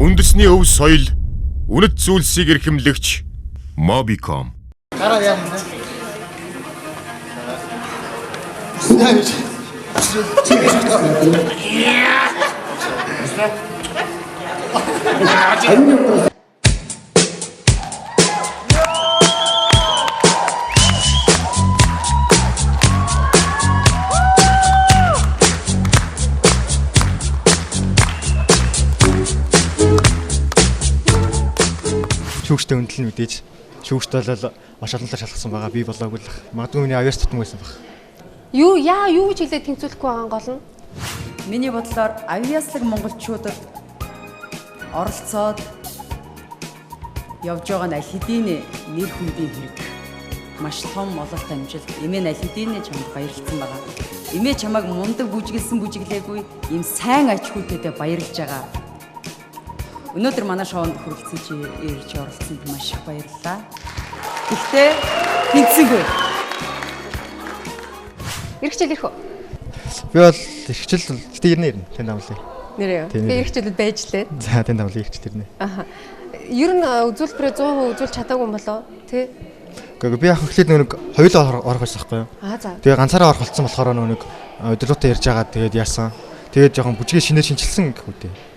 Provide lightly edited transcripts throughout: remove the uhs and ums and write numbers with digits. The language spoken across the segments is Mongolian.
Үндэсний өв соёл, үнэт зүйлсийг эрхэмлэгч Mobicom. Гараа яа нэ. Шүүгчтэй өндлөн мэдээж шүүгчтэй бол маш олон талаар шалгасан байгаа. Би болоогүй л магадгүй миний авьяас тутам байсан баг. Юу гэж хэлээд тэнцвэрлэхгүй байгаа гол нь? Миний бодлоор авьяаслаг монголчуудад оролцоод явж байгаа нь аль хэдийн нэр хүндийн хэрэг. Маш том ололт амжилт. Эмээ аль хэдийн чамд баярлсан байгаа. Эмээ чамайг мундаг бүжиглсэн бүжиглээгүй ийм сайн аж ахуйтай баярлж байгаа. Өнөөдөр манай шоунд хүрэлцэн чи ирж оролцсонд маш их баярлалаа. Гэхдээ тэнцэнгүй. Ирэх үү? Би бол эрхчил гэтээ ирнэ. Тэнд амлаа. Нэрээ. Би ирчилд байж лээ. За тэнд амлаа эрхчил ирнэ. Аха. Ер нь үзүүлбэрээ 100% үзүүлж чадаагүй юм болоо тий? Гэхдээ би яг эхлээд нэг хоёулаа орох байсан байхгүй юу? За. Тэгээ ганцаараа орох болсон болохоор нэг өдөрлөтөө ярьж байгаа тэгээд яасан. Тэгээд жоохон бүжгээ шинээр шинжилсэн гэх үү дээ.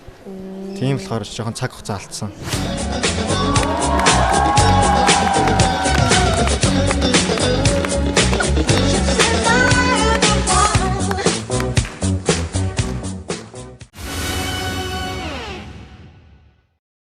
Тийм болохоор жоохон цаг хугацаа алдсан.